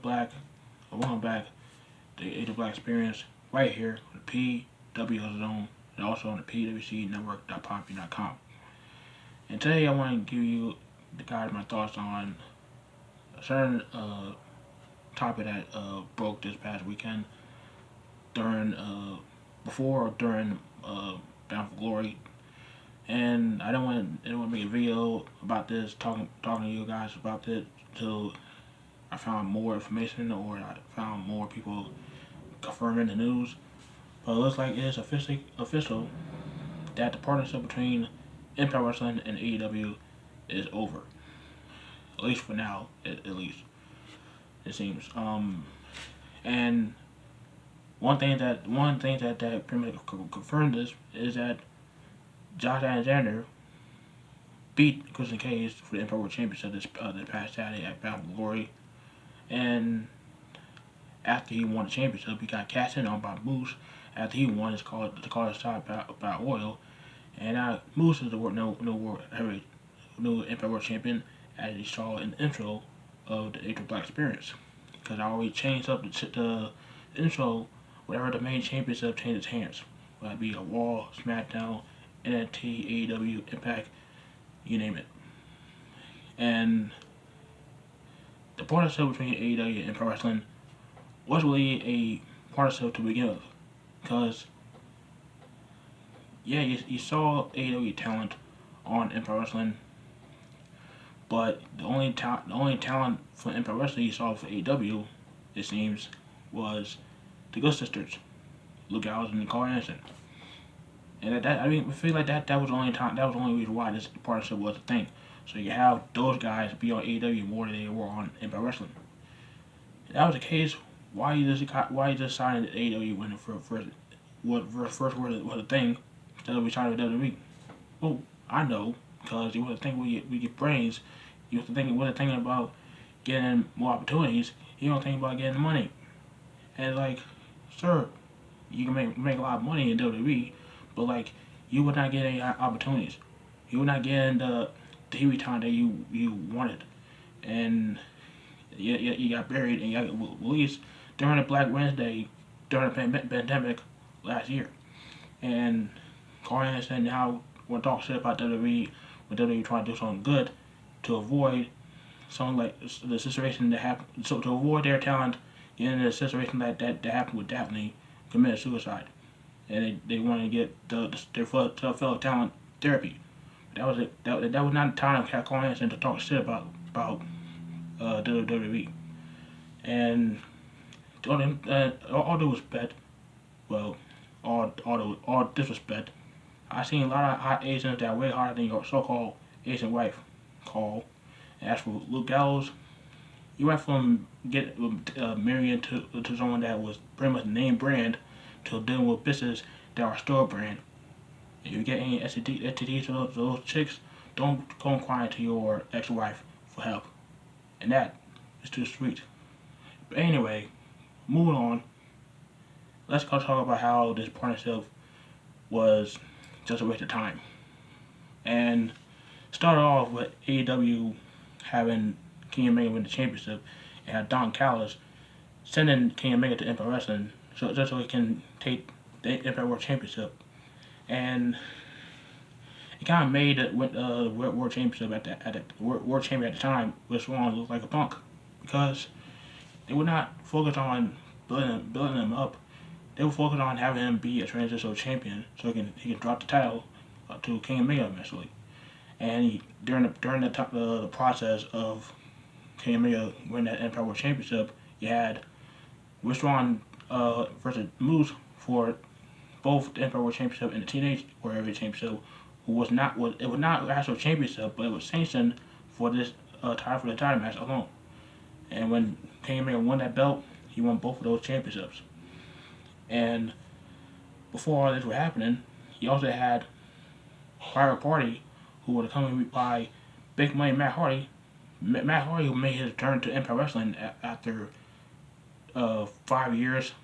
back, welcome back to the AEW Black Experience right here on the PW Zone and also on the PWCNetwork.podbean.com. And today I want to give you my thoughts on a certain topic that broke this past weekend during before or during Bound for Glory. And I didn't want to make a video about this, talking to you guys about this until I found more information or I found more people confirming the news. But it looks like it is official that the partnership between Impact Wrestling and AEW is over. At least for now, at least it seems. And one thing that pretty much confirmed this is that Josh Alexander beat Christian Cage for the Impact World Championship this past Saturday at Bound for Glory. And after he won the championship, he got cast in on by Moose after he won his call shot by Oil. And now Moose is the new Impact World Champion, as you saw in the intro of the AEW Black Experience. Because I always changed up the intro whenever the main championship changes hands. Whether it be a Raw, SmackDown, NXT, AEW, Impact, you name it. And the partnership between AEW and Impact Wrestling was really a partnership to begin with. Because, yeah, you saw AEW talent on Impact Wrestling, but the only talent for Impact Wrestling you saw for AEW, it seems, was the Good Sisters, Luke Gallows and Nicole Anderson. And I feel like that was the only time, that was the only reason why this partnership was a thing. So you have those guys be on AEW more than they were on Impact Wrestling. If that was the case, why you just signed AEW when the first was a thing instead of signing with WWE? Well, I know, because you wasn't thinking with your brains, you wasn't thinking about getting more opportunities. You don't think about getting the money. And it's like, sir, you can make a lot of money in WWE, but like, you would not get any opportunities. You would not get the TV time that you wanted, and you got buried and you got released during the Black Wednesday during the pandemic last year. And Carl Anderson now want to talk shit about WWE when WWE trying to do something good to avoid something like the situation that happened, so to avoid their talent getting in a situation that happened with Daphne committed suicide, and they wanted to get their fellow talent therapy. That was it. That was not the time for Carl Anderson to talk shit about WWE. And all due respect, well, all disrespect, I seen a lot of hot Asians that are way harder than your so-called Asian wife, Carl. And as for Luke Gallows, you went from marrying to someone that was pretty much name brand to dealing with business that are store brand. If you get any STDs to those chicks, don't go crying to your ex-wife for help. And that is too sweet. But anyway, moving on, let's go talk about how this partnership was just a waste of time. And started off with AEW having King Omega win the championship and had Don Callis sending King Omega to Impact Wrestling so he can take the Impact World Championship. And it kind of made the World Championship at the World Champion at the time, Rich Swann, look like a punk, because they would not focus on building him up. They would focus on having him be a transitional champion so he can drop the title to King Omega eventually. And during the process of King Omega winning that Empire World Championship, you had Rich Swann versus Moose for both the Empire World Championship and the Teenage Warrior Championship, it was not an actual championship, but it was sanctioned for this for the title match alone. And when King Omega won that belt, he won both of those championships. And before all this was happening, he also had Private Party, who were coming by Big Money Matt Hardy. Matt Hardy, who made his return to Impact Wrestling after 4 or 5 years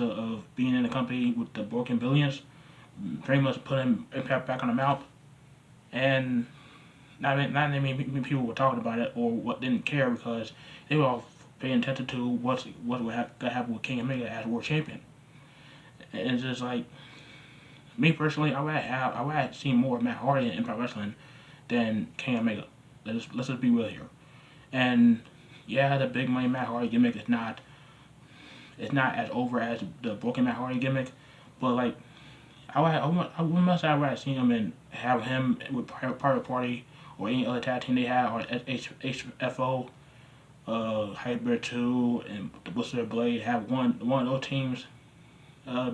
of being in the company with the Broken Billions, pretty much put him Impact back on the map. And not many people were talking about it or what didn't care, because they were all paying attention to what would happen with King Omega as world champion. And it's just like me personally, I would have seen more of Matt Hardy in Impact Wrestling than King Omega. Let's just be real here. And yeah, the big money Matt Hardy gimmick is not as over as the broken Matt Hardy gimmick, but like I must have rather seen him and have him with Private Party or any other tag team they had, or HFO, Hybrid 2, and the Blister Blade, have one of those teams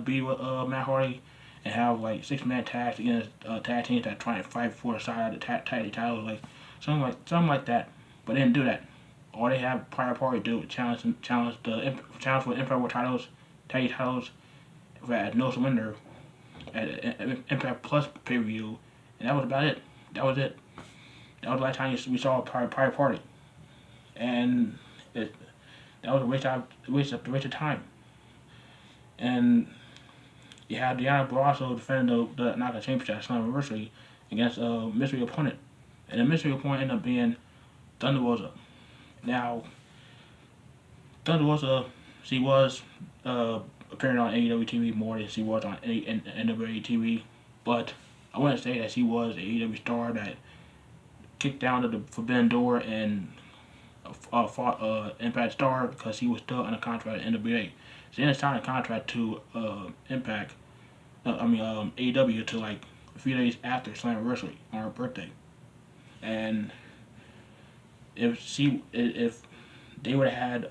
be with Matt Hardy, and have like 6-man tags against tag teams that try and fight for a side of the tag titles, like something like that. But they didn't do that. All they have Private Party do is challenge for the Impact World titles, tag titles, at No Surrender, at Impact Plus pay-per-view, and that was about it. That was it. That was the last time we saw a Private Party, and that was a waste of time. And you had Deanna Barrasso defending the Knockouts Championship at Slammiversary against a mystery opponent, and the mystery opponent ended up being Thunder Rosa. Now, Thunder Rosa, she was appearing on AEW TV more than she was on NWA TV, but I wouldn't say that she was an AEW star that kicked down to the forbidden door and fought Impact star, because he was still under contract at NWA. She didn't sign a contract to Impact, AEW, to like a few days after Slammiversary on her birthday. And if they would have had,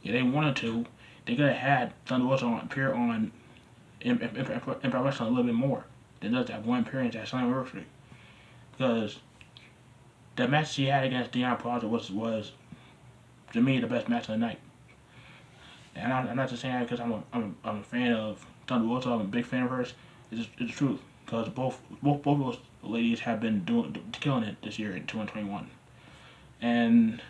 if they wanted to, they could have had Thunder Rosa appear on Impact Wrestling a little bit more than just that one appearance at Slammiversary. Because the match she had against Deanna Purrazzo was to me the best match of the night. And I'm not just saying that because I'm a fan of Thunder Rosa. I'm a big fan of hers. It's the truth, because both of those ladies have been killing it this year in 2021. And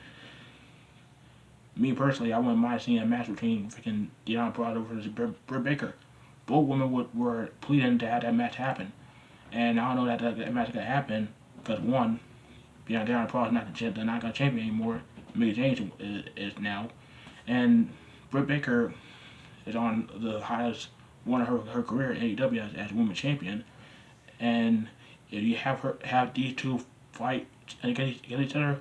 me personally, I wouldn't mind seeing a match between freaking Deanna Purrazzo versus Britt Baker. Both women were pleading to have that match happen, and I don't know that match is gonna happen because one, Deanna Purrazzo is not the Knockout champion anymore. Mickie James is now, and Britt Baker is on the highest one of her career in AEW as women's champion. And if you have these two fight against each other,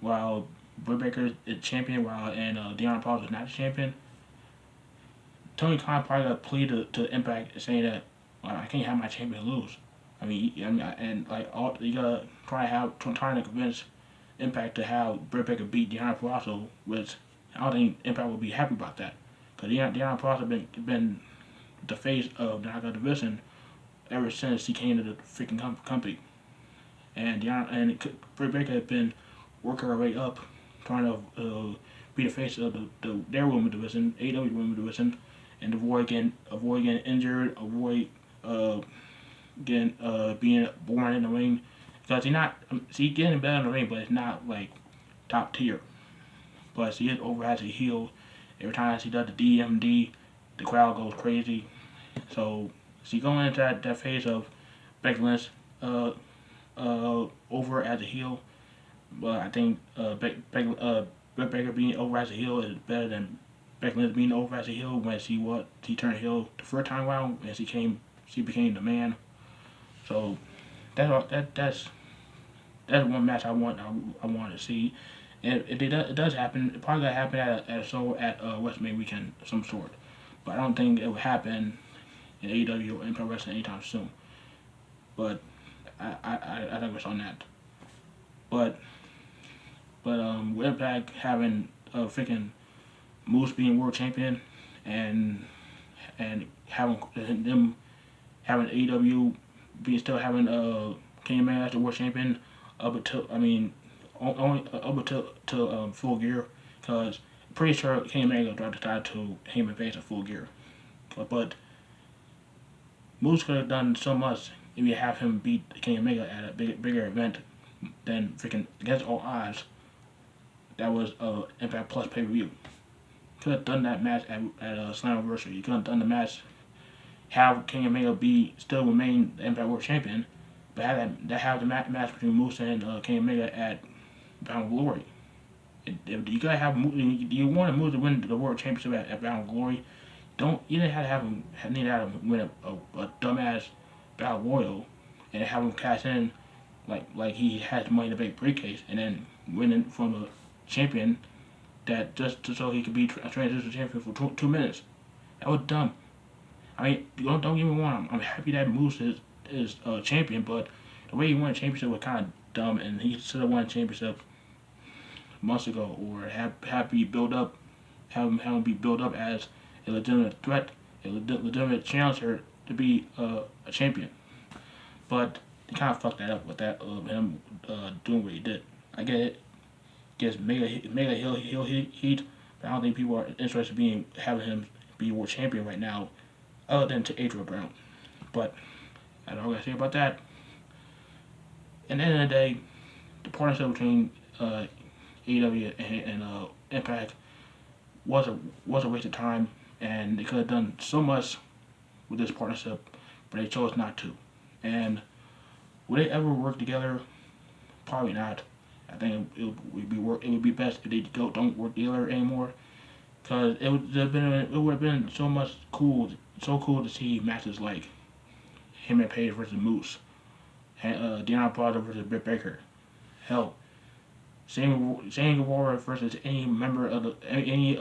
while Britt Baker is champion, and Deanna Purrazzo is not the champion, Tony Khan probably got a plea to Impact saying that, well, I can't have my champion lose. And like you gotta trying to convince Impact to have Britt Baker beat Deanna Purrazzo, which I don't think Impact would be happy about that, because Deanna Purrazzo been the face of the Knockout division ever since she came to the freaking company, and Britt Baker has been working her way up, trying to be the face of their women's division, AEW women's division, and avoid getting injured, avoid being born in the ring, because she's getting better in the ring, but it's not like top tier. But she is over as a heel. Every time she does the DMD, the crowd goes crazy. So she's going into that phase of Becky Lynch over as a heel. But I think Britt Baker being over as a heel is better than Becky Lynch being over as a heel when she turned heel the first time around and she became the man. So that's one match I want to see. And if it does happen, it probably gonna happen at a show at WrestleMania weekend of some sort. But I don't think it will happen in AEW or Impact Wrestling anytime soon. But I digress on that. But with Impact having freaking Moose being world champion, and having AEW still having Kenny Omega as the world champion up until only up until Full Gear, because I'm pretty sure Kenny Omega dropped the title to him and Face at Full Gear. But Moose could have done so much if you have him beat Kenny Omega at a bigger event than freaking against all odds. That was Impact Plus pay-per-view. Could have done that match at Slammiversary. You could have done the match, have Kenny Omega still remain the Impact World Champion, but have the match between Moose and Kenny Omega at Bound of Glory. If you gotta have you want to move to win the world championship at Bound Glory, don't you didn't have to have him need to have him win a dumbass battle royal and have him cash in like he has money in the bank briefcase and then winning from a champion that just so he could be a transition champion for 2 minutes. That was dumb. I mean, don't get me wrong. I'm happy that Moose is champion, but the way he won a championship was kind of dumb, and he should have won a championship months ago, or have be built up, have him be built up as a legitimate threat, a legitimate challenger to be a champion. But they kind of fucked that up with that him doing what he did. I get it, gets mega heat, but I don't think people are interested in having him be world champion right now, other than to Adrian Brown. But I don't know what I say about that. At the end of the day, the partnership between AEW and Impact was a waste of time, and they could have done so much with this partnership, but they chose not to. And will they ever work together? Probably not. I think it would be best if they don't work together anymore, because it would have been so cool to see matches like him and Page versus Moose, Deanna Praza versus Britt Baker, hell, Shane Guevara versus any member of any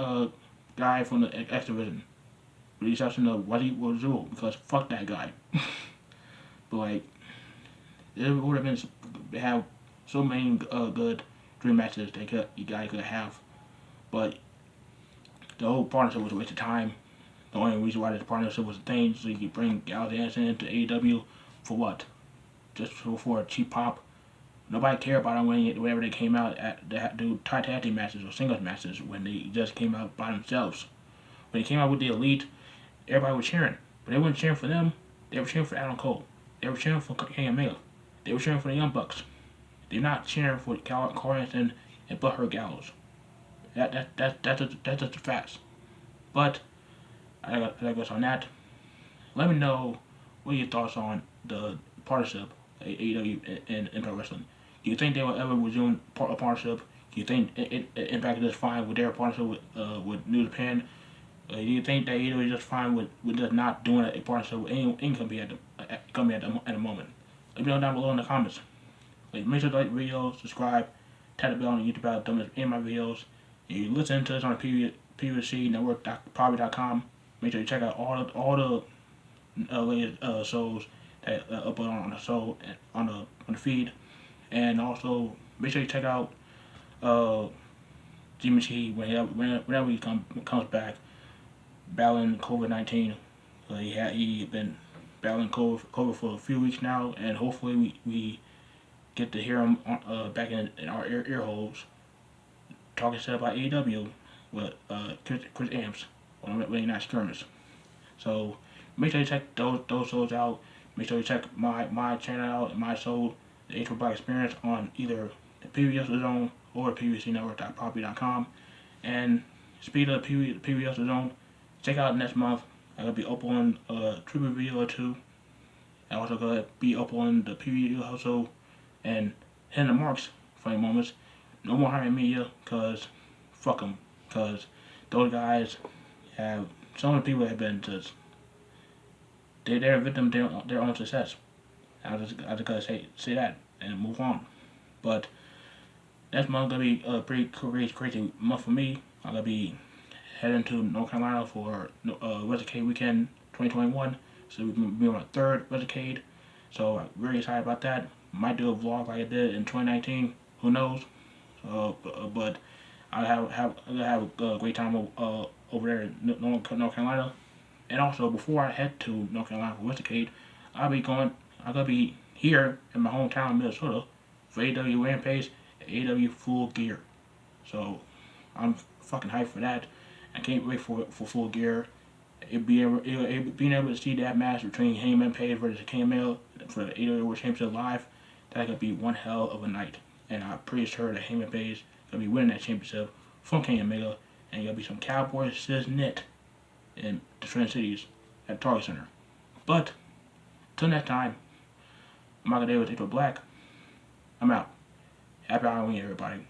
guy from the X Division, with the exception of Wadi Wazoo, because fuck that guy. But like, it would have been have so many good dream matches you guys could have, but the whole partnership was a waste of time. The only reason why this partnership was a thing so you could bring Gallows Anderson into AEW for what? Just for a cheap pop. Nobody cared about them whenever they came out to do tag team matches or singles matches when they just came out by themselves. When they came out with the Elite, everybody was cheering. But they weren't cheering for them. They were cheering for Adam Cole. They were cheering for Kenny Omega. They were cheering for the Young Bucks. They're not cheering for Carl Anderson and Butthurt Gallows. That's just a fact. But I guess on that, let me know what are your thoughts on the partnership AEW and Impact Wrestling. Do you think they will ever resume a partnership? Do you think Impact is fine with their partnership with New Japan? Do you think that AEW is just fine with just not doing a partnership with any company at the moment? Let me know down below in the comments. Make sure to like the video, subscribe, tap the bell on the YouTube about dumbest in my videos. If you listen to this on PVC Network.com, make sure you check out all the latest shows that upload on the show on the feed, and also make sure you check out Jimmy T whenever he comes back battling COVID-19. He been battling COVID for a few weeks now, and hopefully we get to hear him back in our ear holes talking shit about AEW with Chris Amps on Really Nice Skirmish. So make sure you check those shows out. Make sure you check my channel out and my show, the H4 Black Experience, on either the PBS Zone or PVCNetwork.poppy.com. And speed of the PBS Zone, check out next month. I'm gonna be uploading a tribute video or two. I'm also gonna be uploading the PBS also and hitting the marks for the moments. No more hiring media, cause fuck them, cause those guys have, some of the people have been just, they're a victim of their own success. I just gotta say that and move on. But next month gonna be a pretty crazy month for me. I'm gonna be heading to North Carolina for Westcade Weekend 2021. So we'll be on our third Westcade. So I'm very excited about that. Might do a vlog like I did in 2019. Who knows? But I'll have a great time over there in North Carolina. And also, before I head to North Carolina for Westcade, I'm gonna be here in my hometown, Minnesota, for AEW Rampage and AEW Full Gear. So I'm fucking hyped for that. I can't wait for Full Gear. Being able to see that match between Hangman Page versus Kenny Omega for the AEW World Championship live, that could be one hell of a night. And I'm pretty sure that Hangman Page is gonna be winning that championship from Kenny Omega, and gonna be some Cowboy Shiznit in the Twin Cities at Target Center. But till next time, I'm Michael Davis, H4 Black. I'm out. Happy Halloween, everybody.